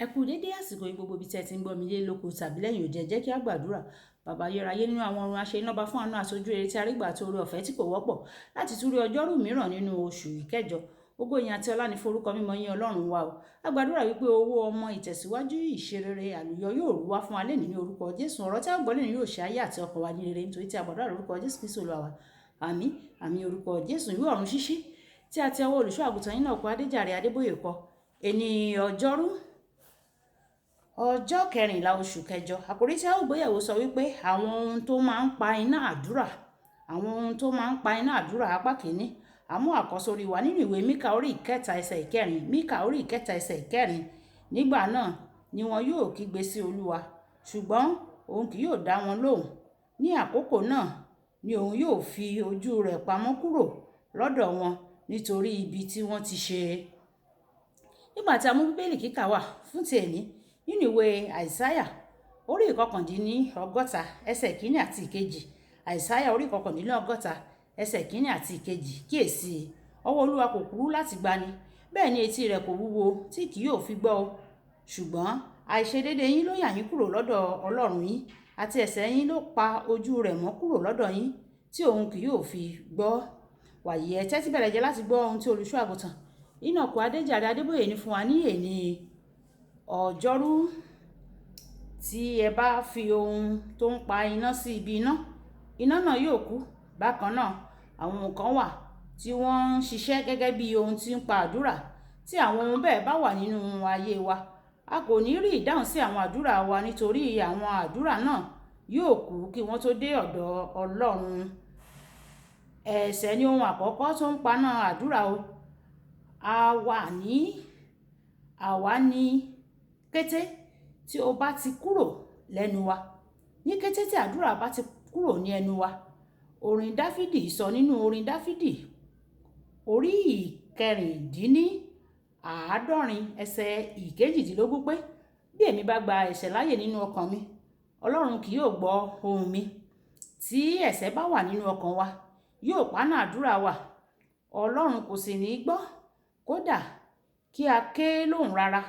Ẹ kú dédé àsìkò yìí gbogbo ibi tí ẹ ti ń gbọ́ mi lé lóko tàbí lẹ́yìn òde, ẹ jẹ́ kí á gbàdúrà. Bàbá ayérayé nínú àwọn ọ̀run, aṣe iná bá fún àánú àsojú rere tí a rí gbà àti oore ọ̀fẹ́ tí kò wọ́pọ̀ láti tún rí ọjọ́rú mìíràn nínú oṣù ìkẹjọ. Ògo ìyìn àti ọlá ni forúkọ mímọ́ yín Ọlọ́run wa o. A gbàdúrà wípé owó ọmọ ìtẹ̀síwájú ìṣerere àlùyọ yóò rú wá fún wa lẹ́ni ní orúkọ Jésù. Ọ̀rọ̀ tí a gbọ́ lẹ́ni yóò ṣe ayé àti ọkàn wa ní rere nítorí tí a gbàdúrà lórúkọ Jésù Kristi Olúwa wa. Àmín àmín orúkọ Jésù. Ìwé ọ̀run ṣíṣí tí a ti ọwọ́ olùṣọ́ àgùntàn yín náà kọ Adéjàre Adébóyè kọ. Ẹni ọjọ́rú ọjọ́ 14 oṣù kẹjọ. Àkòrí tí a ó gbéyẹ̀wò sọ wípé àwọn ohun tó máa ń pa iná àdúrà. Àwọn ohun tó máa ń pa iná àdúrà apá kìíní. Àmú àkọ́sórí wa nínú ìwé Míkà orí ìkẹta ẹsẹ̀ ìkẹrin. Míkà orí ìkẹta ẹsẹ̀ ìkẹrin. Nígbà náà ni wọn yóò kígbe sí Olúwa, ṣùgbọ́n òun kì yóò dá wọn lóhùn. Ní àkókò náà ni òun yóò fi ojú rẹ̀ pamọ́ kúrò lọ́dọ̀ wọn nítorí ibi tí wọ́n ti ṣe. Nígbà tí a mú Bíbélì kíkà wá fún ti èní nínú ìwé Àìsáyà orí ìkọkàndínlọ́gọ́ta ẹsẹ̀ kìíní àti ìkejì. Àìsáyà orí ìkọkàndínlọ́gọ́ta ẹsẹ̀ kìíní àti ìkejì. Kíyèsí, ọwọ́ Olúwa kò kúrú láti gbani, bẹ́ẹ̀ ni etí rẹ̀ kò wúwo tí kì yóò fi gbọ́ o. Ṣùgbọ́n àìṣedéédé yín ló yà yín kúrò lọ́dọ̀ Ọlọ́run yín, àti ẹ̀ṣẹ̀ yín ló pa ojú rẹ̀ mọ́ kúrò lọ́dọ̀ yín tí òun kì yóò fi gbọ́. Wàyí ẹ tẹ́tí bẹ̀rẹ̀ jẹ́ láti gbọ́ ohun tí olùṣọ́ àgùntàn Enoch Adéjàre Adébóyè ní fún wa ní èní ọjọ́rú. Tí ẹ bá fi ohun tó ń pa iná sí ibi iná, iná náà yóò kú. Bákan náà àwọn nǹkan wà tí wọ́n ń ṣiṣẹ́ gẹ́gẹ́ bí ohun tí ń pa àdúrà. Tí àwọn ohun bẹ́ẹ̀ bá wà nínú ayé wa, a kò ní rí ìdáhùn sí àwọn àdúrà wa nítorí àwọn àdúrà náà yóò kú kí wọ́n tó dé ọ̀dọ̀ Ọlọ́run. Ẹ̀ṣẹ̀ ni ohun àkọ́kọ́ tó ń paná àdúrà o. Àwa ní kété tí ó bá ti kúrò lẹ́nu wa, ní kété tí àdúrà bá ti kúrò ní ẹnu wa. Orin Dáfídì sọ nínú orin Dáfídì orí ìkẹrìndínláàádọ́rin ẹsẹ̀ ìkejìdínlógún pé bí èmi bá gba ẹ̀ṣẹ̀ láàyè nínú ọkàn mi, Ọlọ́run kì yóò gbọ́ ohùn mi. Tí ẹ̀ṣẹ̀ bá wà nínú ọkàn wa, yóò paná àdúrà wa. Ọlọ́run kò sì ní gbọ́ kódà kí a ké lóhùn rárá.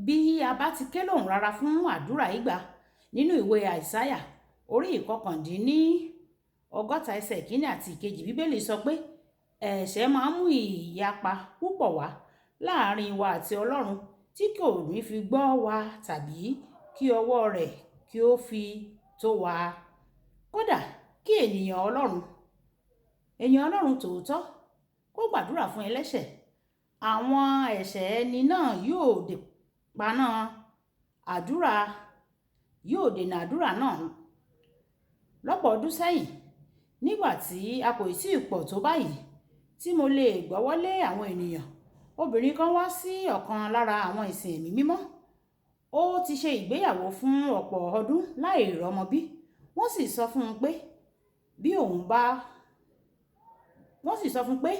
Bí a bá ti ké lóhùn rárá fún àdúrà ìgbà nínú ìwé Àìsáyà orí ìkọkàndínlọ́gọ́ta ẹsẹ̀ ìkíní àti ìkejì, Bíbélì sọ pé ẹ̀ṣẹ̀ máa ń mú ìyapa púpọ̀ wá láàrin wa àti Ọlọ́run tí kò ní fi gbọ́ wa tàbí kí ọwọ́ rẹ̀ kí ó fi tó wa. Kódà kí ènìyàn Ọlọ́run tòótọ́ kó gbàdúrà fún ẹlẹ́ṣẹ̀, àwọn ẹ̀ṣẹ̀ ẹni náà yóò dènà àdúrà náà. Lọ́pọ̀ ọdún sẹ́yìn, nígbà tí a kò tíì pọ̀ tó báyìí tí mo lè gbọ́wọ́lé àwọn ènìyàn, obìnrin kan wá sí ọ̀kan lára àwọn ìsìn ẹ̀mí mímọ́. Ó ti ṣe ìgbéyàwó fún ọ̀pọ̀ ọdún láì rọ́mọ bí. Wọ́n sì sọ fún un pé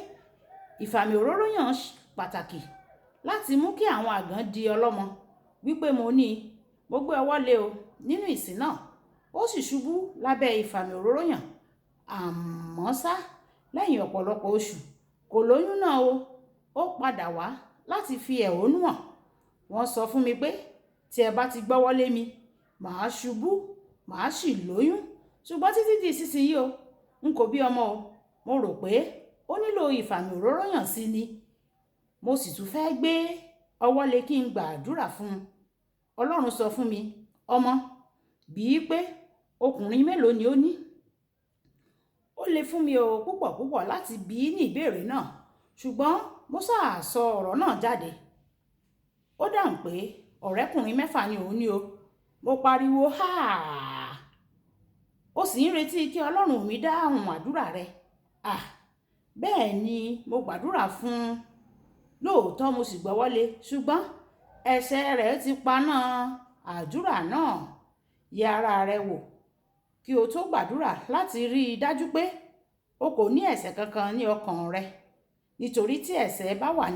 ìfàmì òróró yàn pàtàkì láti mú kí àwọn àgàn di ọlọ́mọ, wípé mo gbé ọwọ́ lé o nínú ìsìn náà. Ó sì ṣubú lábẹ́ ìfàmì òróró yàn. Àmọ́ ṣá, lẹ́yìn ọ̀pọ̀lọpọ̀ oṣù kò lóyún náà o. Ó padà wá láti fi ẹ̀hónú hàn. Wọ́n sọ fún mi pé tí ẹ bá ti gbọ́wọ́ lé mi, màá ṣubú, màá sì lóyún. Ṣùgbọ́n títí di ìsinsìnyí o, n kò bí ọmọ o. Mo rò pé ó nílò ìfàmì òróró yàn sí ni. Mo sì tún fẹ́ gbé ọwọ́ lé kí n gbàdúrà fún un. Ọlọ́run sọ fún mi, ọmọ, bíi pé ọkùnrin mélòó ni ó ní. Ó le fún mi o púpọ̀ láti bí ní ìbéèrè náà, ṣùgbọ́n mo sáà sọ ọ̀rọ̀ náà jáde. Ó dáhùn pé ọ̀rẹ́kùnrin 6 ni òun ní o. Mo pariwo háà. Ó sì ń retí kí Ọlọ́run mi dáhùn àdúrà rẹ̀. Bẹ́ẹ̀ ni mo gbàdúrà fún un lóòótọ́, mo sì gbọ́wọ́ lé, ṣùgbọ́n ẹ̀ṣẹ̀ rẹ̀ ti paná àdúrà náà. Yẹ ara rẹ wò kí o tó gbàdúrà láti rí i dájú pé o kò ní ẹ̀ṣẹ̀ kankan ní ọkàn rẹ. Nítorí tí ẹ̀ṣẹ̀ bá wà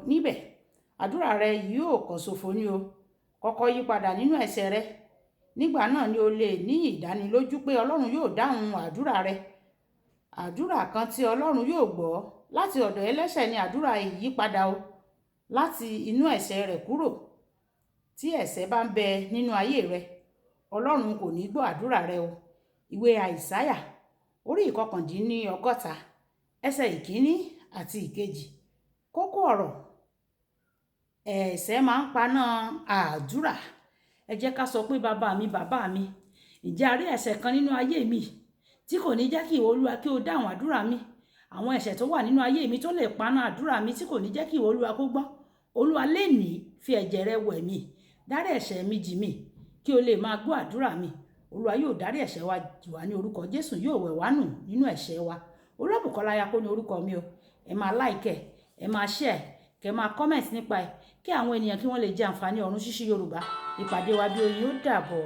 níbẹ̀, àdúrà rẹ yóò kàn ṣòfò ni o. Kọ́kọ́ yí padà nínú ẹ̀ṣẹ̀ rẹ. Nígbà náà ni o lè ní ìdánilójú pé Ọlọ́run yóò dáhùn àdúrà rẹ. Àdúrà kan tí Ọlọ́run yóò gbọ́ láti ọ̀dọ̀ ẹlẹ́ṣẹ̀ ni àdúrà ìyípadà o. láti inú ẹ̀ṣẹ̀ rẹ̀ kúrò. Tí ẹ̀ṣẹ̀ bá ń bẹ nínú ayé rẹ, Ọlọ́run kò ní gbọ́ àdúrà rẹ o. Ìwé Àìsáyà orí ìkọkàndínlọ́gọ́ta ẹsẹ̀ ìkíní àti ìkejì. Kókó ọ̀rọ̀: ẹ̀ṣẹ̀ máa ń paná àdúrà. Ẹ jẹ́ ká sọ pé bàbá mi, ǹjẹ́ a rí ẹ̀ṣẹ̀ kan nínú ayé mi tí kò ní jẹ́ kí ìwọ Olúwa kí o dáhùn àdúrà mi? Àwọn ẹ̀ṣẹ̀ tó wà nínú ayé mi tó lè paná àdúrà mi tí kò ní jẹ́ kí ìwọ Olúwa kó gbọ́. Olúwa lénìí fi ẹ̀jẹ̀ rẹ wẹ̀ mí, dárí ẹ̀ṣẹ̀ mi jì mí kí o lè máa gbọ́ àdúrà mi. Olúwa yóò dárí ẹ̀ṣẹ̀ wa jì wá ní orúkọ Jésù, yóò wẹ̀ wá nù nínú ẹ̀ṣẹ̀ wa. Olúbùkọ́lá Ayákó ní orúkọ mi o. Ẹ máa like, ẹ máa share, kẹ máa comment nípa ẹ̀ kí àwọn ènìyàn kí wọ́n lè jẹ àǹfààní ọ̀run ṣíṣí Yorùbá. Ìpàdé wa bí oyin ó dàbọ̀.